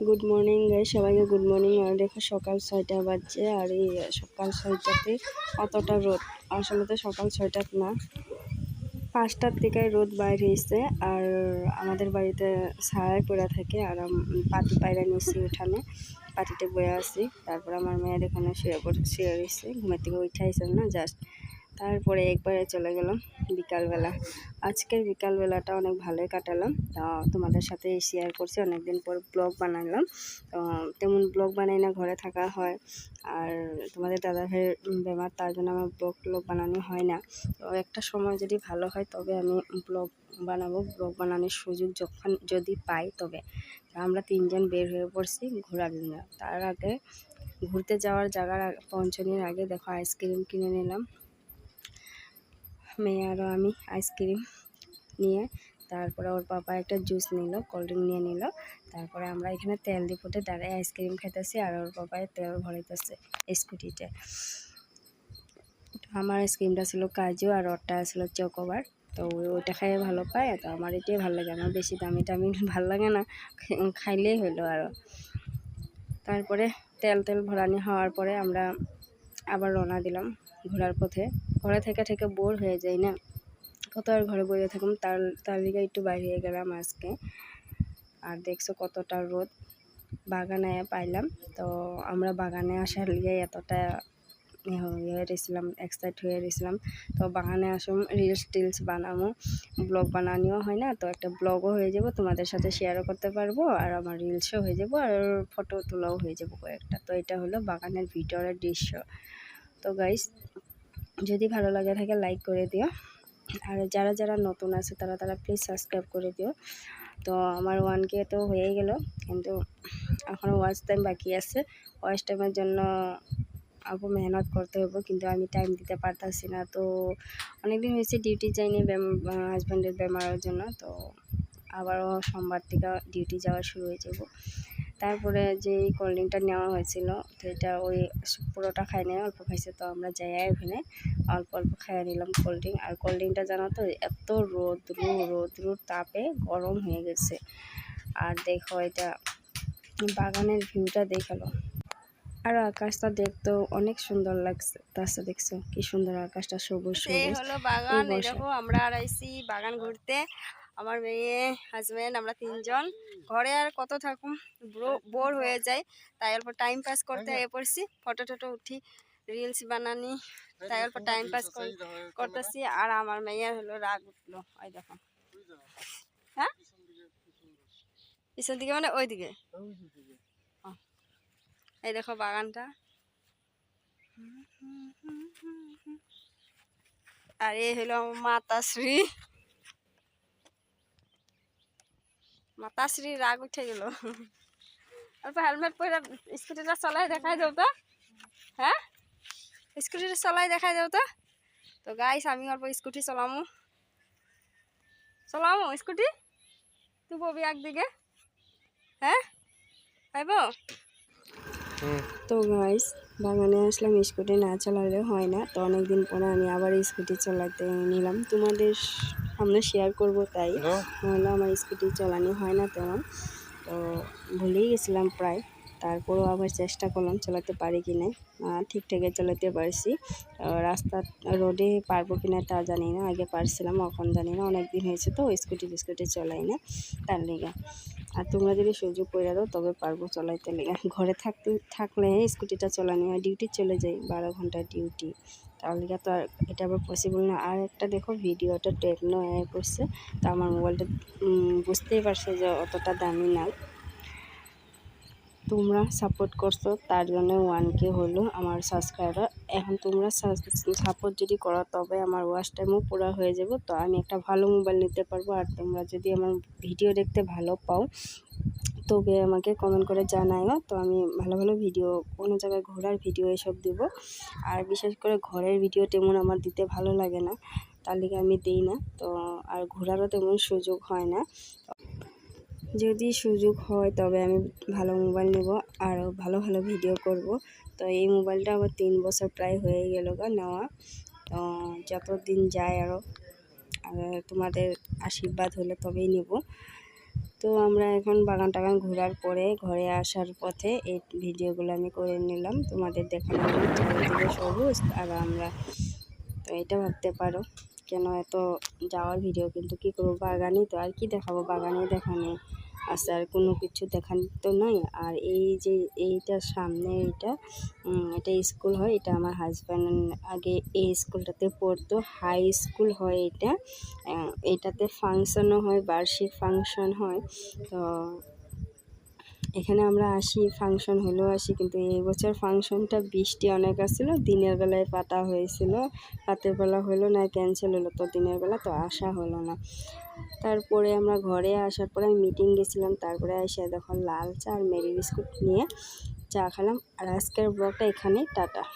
Good morning guys, সবাইকে good morning. আর দেখো সকাল 6টা বাজছে, আর এই সকাল 6টাতে অতটা রোদ। আসলে তো সকাল 6টা না, 5টার থেকে রোদ বাইরে হয়েছে। আর আমাদের বাড়িতে ছায়ায় পড়া থাকে, আর পাতি পায়রা নিচ্ছি উঠানে, পাতিতে বয়ে আসি। তারপর আমার মেয়ের এখানে শুয়ে রয়েছে, ঘুমের থেকে উঠাইছে না জাস্ট। তারপরে একবারে চলে গেলাম বিকালবেলা। আজকের বিকালবেলাটা অনেক ভালোই কাটালাম, তোমাদের সাথে শেয়ার করছি। অনেকদিন পর ব্লগ বানালাম, তো তেমন ব্লগ বানাই না, ঘরে থাকা হয়। আর তোমাদের দাদা ভাইয়ের বেমার, তার জন্য আমার ব্লগ বানানো হয় না। তো একটা সময় যদি ভালো হয় তবে আমি ব্লগ বানাবো। ব্লগ বানানোর সুযোগ যদি পাই তবে। আমরা 3জন বের হয়ে পড়ছি ঘোরার জন্য। তার আগে ঘুরতে যাওয়ার জায়গার পৌঁছানোর আগে দেখো আইসক্রিম কিনে নিলাম। মেয়ে আরও আমি আইসক্রিম নিয়ে, তারপরে ওর পাপা একটা জুস নিল, কোল্ড ড্রিঙ্ক নিয়ে নিল। তারপরে আমরা এখানে তেল ডিপোতে দাঁড়ায় আইসক্রিম খেতেছি, আর ওর পাপায় তেল ভরাইতেছে স্কুটিতে। আমার আইসক্রিমটা ছিল কাজু, আর ওরটা ছিল চকোবার। তো ওইটা খাইয়ে ভালো পায়, তো আমার এটাই ভালো লাগে। আমার বেশি দামি ভালো লাগে না, খাইলেই হলো আরও। তারপরে তেল ভরানি হওয়ার পরে আমরা আবার রওনা দিলাম ঘোরার পথে। ঘরে থেকে বোর হয়ে যায় না, কত আর ঘরে বসে থাকুন। তার লিগে একটু বাইরে হয়ে গেলাম আজকে। আর দেখছো কতটা রোদ। বাগানে পাইলাম, তো আমরা বাগানে আসার লিগে এতটা হয়ে রয়েছিলাম, এক্সাইট হয়ে রয়েছিলাম। তো বাগানে আসুন, রিলস বানাবো, ব্লগ বানানিও হয় না, তো একটা ব্লগও হয়ে যাব, তোমাদের সাথে শেয়ারও করতে পারবো, আর আমার রিলসও হয়ে যাব, আর ফটো তোলাও হয়ে যাব কয়েকটা। তো এটা হলো বাগানের ভিতরের দৃশ্য। তো গাইস, যদি ভালো লাগে থাকে লাইক করে দিও, আর যারা নতুন আছে তারা প্লিজ সাবস্ক্রাইব করে দিও। তো আমার 1K তো হয়ে গেল, কিন্তু এখনও ওয়াচ টাইম বাকি আছে। ওয়াচ টাইমের জন্য আরও মেহনত করতে হবে, কিন্তু আমি টাইম দিতে পারতাছি না। তো অনেকদিন হয়েছে ডিউটি যাইনি হাজব্যান্ডের বেমারের জন্য। তো আবারও সোমবার থেকে ডিউটি যাওয়া শুরু হয়ে যাব। তারপরে যে কোল্ড ড্রিঙ্কটা নেওয়া হয়েছিল, তো এটা ওই পুরোটা খাই নেই, অল্প খাইছে। তো আমরা যাই ওখানে অল্প খাইয়ে নিলাম কোল্ড ড্রিঙ্ক। আর কোল্ড ড্রিঙ্কটা জানো তো, এত রোদ্রুর তাপে গরম হয়ে গেছে। আর দেখো এটা বাগানের ভিউটা দেখালো, আর আকাশটা দেখতেও অনেক সুন্দর লাগছে। তাছাড়া দেখছো কি সুন্দর আকাশটা, সবুজ। এই হলো বাগান। এই দেখো আমরা আর আইছি বাগান ঘুরতে, আমার মেয়ে, হাজবেন্ড, আমরা 3জন। ঘরে আর কত থাকুম, বোর হয়ে যায়, তাই অল্প টাইম পাস করতে এ পড়ছি। ফটো উঠি, রিলস বানানি, তাই অল্প টাইম পাস করতেছি। আর আমার মেয়ের হলো রাগ উঠলো, ওই দেখো। হ্যাঁ, পিছন দিকে মানে ওই দিকে। এই দেখো বাগানটা। আর এই হলো মাতাশ্রী রাগ উঠে গেল। অল্প হেলমেট পরে স্কুটিটা চলাই দেখাই দেও তো। হ্যাঁ, স্কুটিটা চলাই দেখাই দেও তো। তো গাইস, আমি অল্প স্কুটি চলামো স্কুটি। তুই ববি একদিকে। হ্যাঁ, পাইব। তো গাইস, বাগানে আসলাম, স্কুটি না চালালে হয় না। তো অনেকদিন পরে আমি আবার স্কুটি চালাতে নিলাম, তোমাদের সামনে শেয়ার করব। তাই নাহলে আমার স্কুটি চালানো হয় না তেমন, তো ভুলেই গেছিলাম প্রায়। তারপরেও আবার চেষ্টা করলাম চালাতে পারি কি না। ঠিকঠাকই চালাতে পারছি। রাস্তা রোডে পারবো কিনা তা জানি না, আগে পারছিলাম, এখন জানি না। অনেকদিন হয়েছে তো স্কুটি চলাই না, তার লেগে। আর তোমরা যদি সুযোগ করে দাও তবে পারবো চলাইতে লেগে। ঘরে থাকলে স্কুটিটা চালানো হয়, ডিউটি চলে যাই, 12 ঘন্টা ডিউটি, তাহলে তো আর এটা আবার পসিবল না। আর একটা দেখো ভিডিওটা টেকনো করছে, তো আমার মোবাইলটা বুঝতেই পারছে যে অতটা দামি না। তোমরা সাপোর্ট করছো, তার জন্য 1K হলো আমার সাবস্ক্রাইবার। এখন তোমরা সাপোর্ট যদি করো তবে আমার ওয়াচ টাইমও পুরো হয়ে যাব, তো আমি একটা ভালো মোবাইল নিতে পারবো। আর তোমরা যদি আমার ভিডিও দেখতে ভালো পাও তবে আমাকে কমেন্ট করে জানাইও, তো আমি ভালো ভিডিও, কোনো জায়গায় ঘোরার ভিডিও এসব দিব। আর বিশেষ করে ঘরের ভিডিও তেমন আমার দিতে ভালো লাগে না, তার লিগে আমি দিই না। তো আর ঘোরারও তেমন সুযোগ হয় না। যদি সুযোগ হয় তবে আমি ভালো মোবাইল নেব, আরও ভালো ভিডিও করব। তো এই মোবাইলটা আমার 3 বছর প্রায় হয়ে গেল নেওয়া। তো যতদিন যায় আরও তোমাদের আশীর্বাদ হলে তবেই নেব। তো আমরা এখন বাগান টাগান ঘোরার পরে ঘরে আসার পথে এই ভিডিওগুলো আমি করে নিলাম তোমাদের দেখানোর জন্য। চারিদিকে সবুজ আর আমরা তো এটা ভাবতে পারো কেন এত যাওয়ার ভিডিও, কিন্তু কী করবো, বাগানই তো, আর কি দেখাবো, বাগানে দেখানো আছে, আর কোনো কিছু দেখান তো নাই। আর এই যে এইটার সামনে এটা স্কুল হয়, এটা আমার হাজব্যান্ড আগে এই স্কুলটাতে পড়তো, হাই স্কুল হয় এটা। এটাতে ফাংশনও হয়, বার্ষিক ফাংশন হয়। তো এখানে আমরা আসি, ফাংশন হলেও আসি, কিন্তু এই বছর ফাংশনটা বৃষ্টি অনেক আসছিলো, দিনের বেলায় পাতা হয়েছিল, রাতের বেলা হলো না, ক্যান্সেল হলো, তো দিনের বেলা তো আসা হলো না। তারপরে আমরা ঘরে আসার পরে আমি মিটিং গেছিলাম, তারপরে এসে দেখো লাল চা আর মেরি বিস্কুট নিয়ে চা খেলাম। আর আজকের ব্লগটা এখানেই, টাটা।